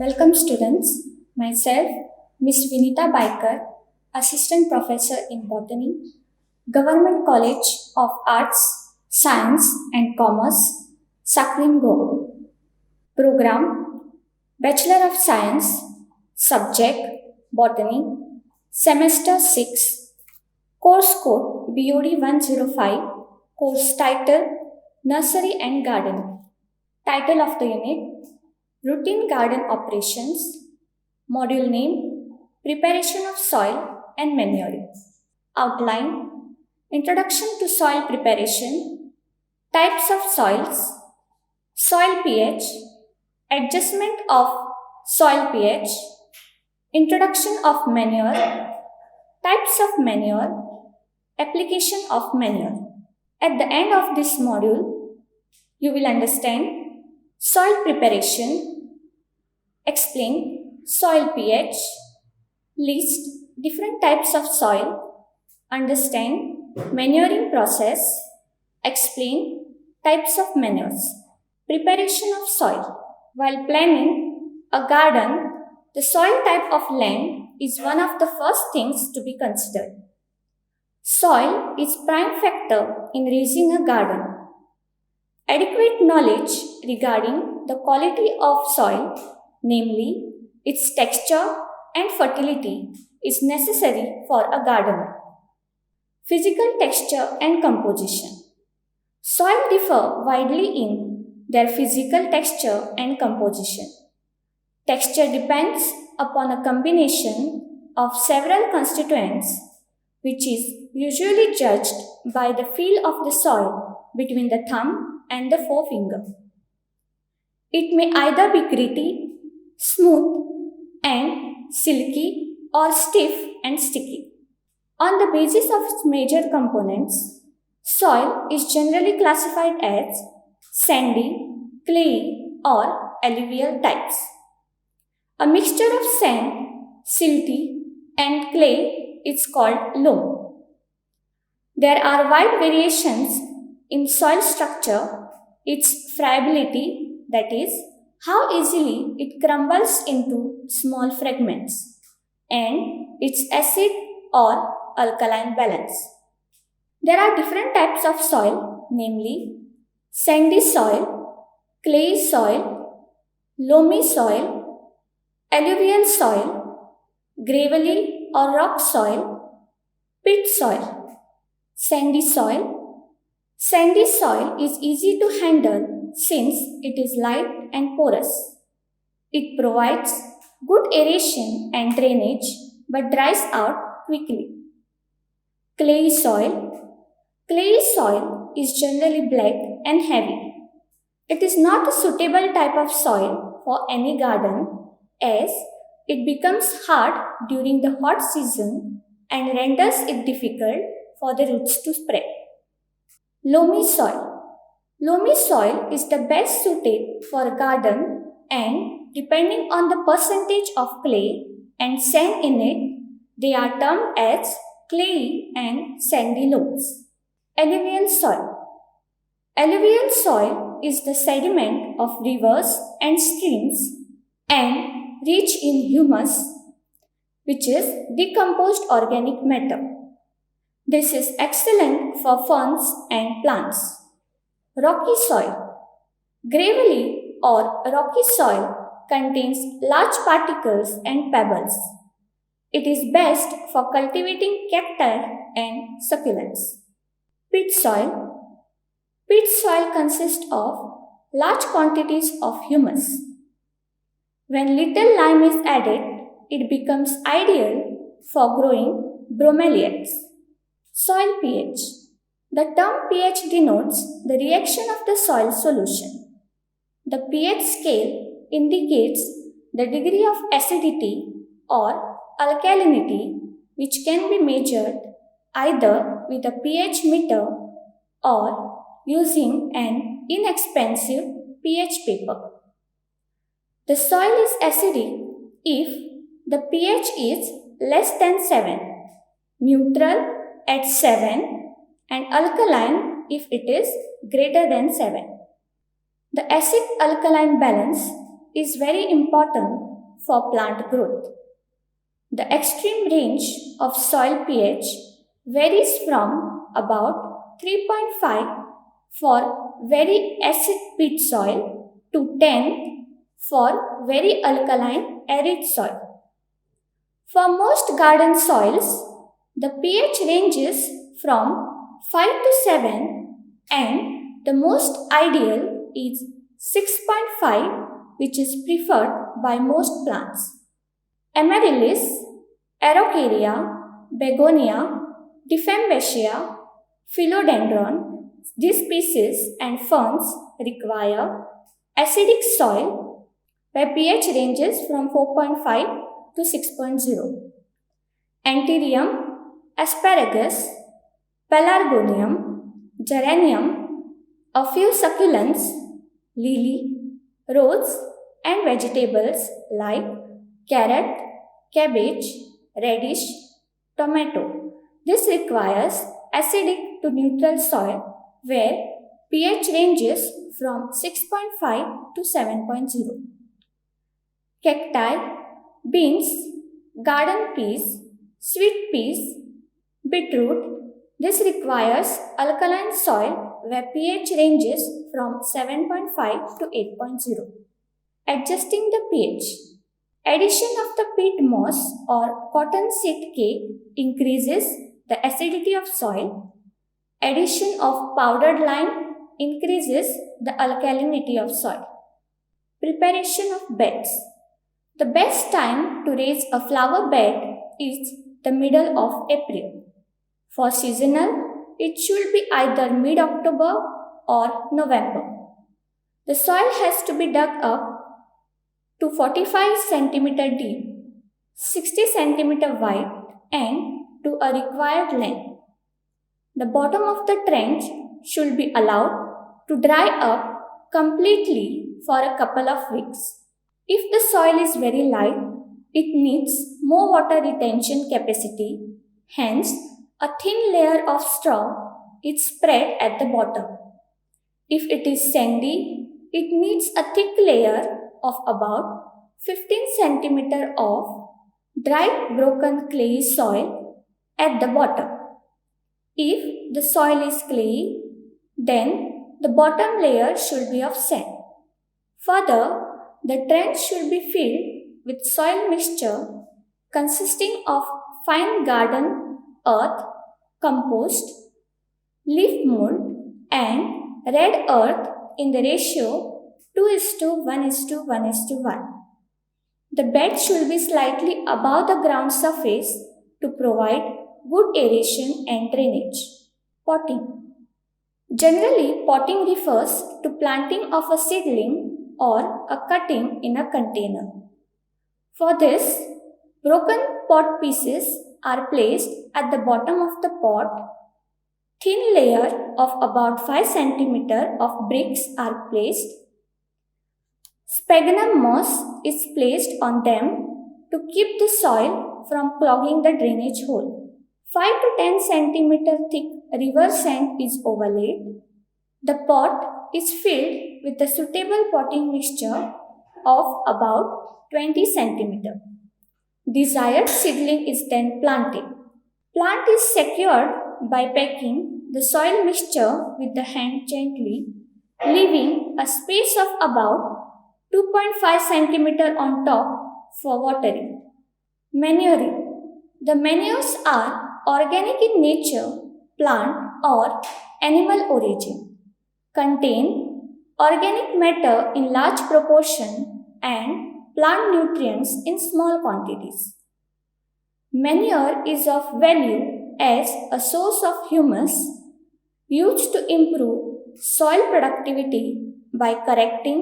Welcome students. Myself, Ms. Vinita Baikar, Assistant Professor in Botany, Government College of Arts, Science and Commerce, Sakrim Goa. Program Bachelor of Science, Subject Botany, Semester 6, Course Code BOD 105, Course Title Nursery and Garden. Title of the unit Routine Garden Operations. Module name Preparation of Soil and Manuring. Outline Introduction to Soil Preparation, Types of Soils, Soil pH, Adjustment of Soil pH, Introduction of Manure, Types of Manure, Application of Manure. At the end of this module, you will understand soil preparation, explain soil pH, list different types of soil, understand manuring process, explain types of manures. Preparation of soil. While planning a garden, the soil type of land is one of the first things to be considered. Soil is prime factor in raising a garden. Adequate knowledge regarding the quality of soil, namely its texture and fertility, is necessary for a gardener. Physical texture and composition. Soil differ widely in their physical texture and composition. Texture depends upon a combination of several constituents, which is usually judged by the feel of the soil between the thumb and the forefinger. It may either be gritty, smooth, and silky, or stiff and sticky. On the basis of its major components, soil is generally classified as sandy, clayey, or alluvial types. A mixture of sand, silty, and clay is called loam. There are wide variations in soil structure, its friability, that is, how easily it crumbles into small fragments, and its acid or alkaline balance. There are different types of soil, namely sandy soil, clayey soil, loamy soil, alluvial soil, gravelly or rock soil, pit soil. Sandy soil. Sandy soil is easy to handle since it is light and porous. It provides good aeration and drainage but dries out quickly. Clayey soil. Clayey soil is generally black and heavy. It is not a suitable type of soil for any garden as it becomes hard during the hot season and renders it difficult for the roots to spread. Loamy soil. Loamy soil is the best suited for a garden and depending on the percentage of clay and sand in it, they are termed as clayey and sandy loams. Alluvial soil. Alluvial soil is the sediment of rivers and streams and rich in humus, which is decomposed organic matter. This is excellent for ferns and plants. Rocky soil. Gravelly or rocky soil contains large particles and pebbles. It is best for cultivating cacti and succulents. Pit soil. Pit soil consists of large quantities of humus. When little lime is added, it becomes ideal for growing bromeliads. Soil pH. The term pH denotes the reaction of the soil solution. The pH scale indicates the degree of acidity or alkalinity which can be measured either with a pH meter or using an inexpensive pH paper. The soil is acidic if the pH is less than 7, neutral at 7, and alkaline if it is greater than 7. The acid-alkaline balance is very important for plant growth. The extreme range of soil pH varies from about 3.5 for very acid peat soil to 10 for very alkaline arid soil. For most garden soils, the pH ranges from 5 to 7 and the most ideal is 6.5, which is preferred by most plants. Amaryllis, Araucaria, Begonia, Diffambatia, Philodendron, these species and ferns require acidic soil where pH ranges from 4.5 to 6.0. Anthurium, Asparagus, Pelargonium, Geranium, a few succulents, lily, rose, and vegetables like carrot, cabbage, radish, tomato. This requires acidic to neutral soil where pH ranges from 6.5 to 7.0. Cacti, beans, garden peas, sweet peas, beetroot. This requires alkaline soil where pH ranges from 7.5 to 8.0. Adjusting the pH. Addition of the peat moss or cottonseed cake increases the acidity of soil. Addition of powdered lime increases the alkalinity of soil. Preparation of beds. The best time to raise a flower bed is the middle of April. For seasonal, it should be either mid-October or November. The soil has to be dug up to 45 cm deep, 60 cm wide and to a required length. The bottom of the trench should be allowed to dry up completely for a couple of weeks. If the soil is very light, it needs more water retention capacity, hence a thin layer of straw is spread at the bottom. If it is sandy, it needs a thick layer of about 15 cm of dry broken clayey soil at the bottom. If the soil is clayey, then the bottom layer should be of sand. Further, the trench should be filled with soil mixture consisting of fine garden earth, compost, leaf mold, and red earth in the ratio 2:1:1:1. The bed should be slightly above the ground surface to provide good aeration and drainage. Potting. Generally, potting refers to planting of a seedling or a cutting in a container. For this, broken pot pieces are placed at the bottom of the pot. Thin layer of about 5 cm of bricks are placed. Sphagnum moss is placed on them to keep the soil from clogging the drainage hole. 5 to 10 cm thick river sand is overlaid. The pot is filled with a suitable potting mixture of about 20 cm. Desired seedling is then planted. Plant is secured by packing the soil mixture with the hand gently, leaving a space of about 2.5 cm on top for watering. Manuring. The manures are organic in nature, plant or animal origin, contain organic matter in large proportion and plant nutrients in small quantities. Manure is of value as a source of humus used to improve soil productivity by correcting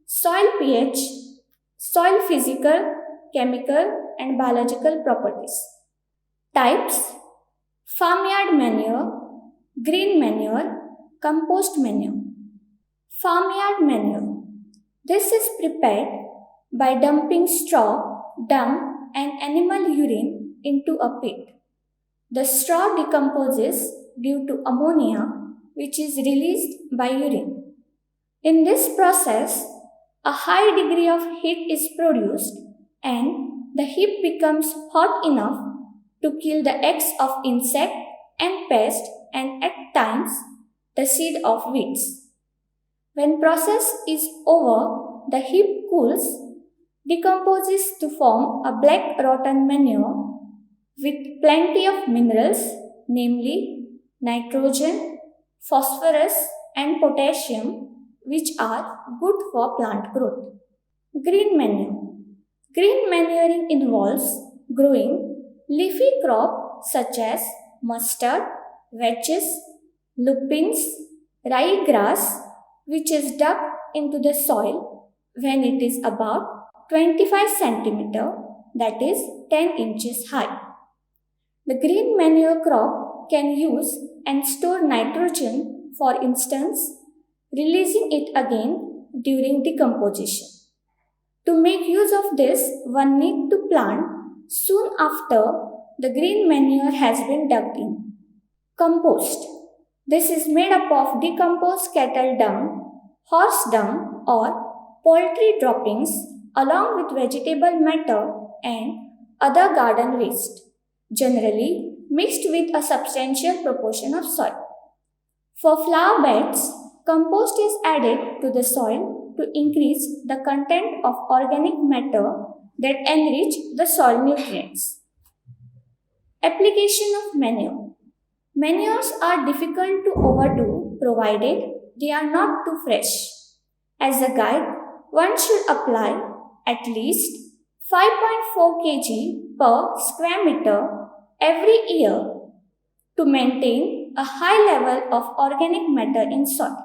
soil pH, soil physical, chemical, and biological properties. Types: farmyard manure, green manure, compost manure. Farmyard manure. This is prepared by dumping straw, dung, and animal urine into a pit. The straw decomposes due to ammonia, which is released by urine. In this process, a high degree of heat is produced and the heap becomes hot enough to kill the eggs of insect and pest and at times the seed of weeds. When process is over, the heap cools, decomposes to form a black rotten manure with plenty of minerals, namely nitrogen, phosphorus, and potassium, which are good for plant growth. Green manure. Green manuring involves growing leafy crops such as mustard, vetches, lupins, ryegrass, which is dug into the soil when it is about 25 centimeter, that is 10 inches high. The green manure crop can use and store nitrogen, for instance, releasing it again during decomposition. To make use of this, one needs to plant soon after the green manure has been dug in. Compost. This is made up of decomposed cattle dung, horse dung, or poultry droppings along with vegetable matter and other garden waste, generally mixed with a substantial proportion of soil. For flower beds, compost is added to the soil to increase the content of organic matter that enrich the soil nutrients. Application of manure. Manures are difficult to overdo provided they are not too fresh. As a guide, one should apply at least 5.4 kg per square meter every year to maintain a high level of organic matter in soil.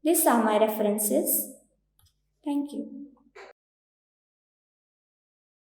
These are my references. Thank you.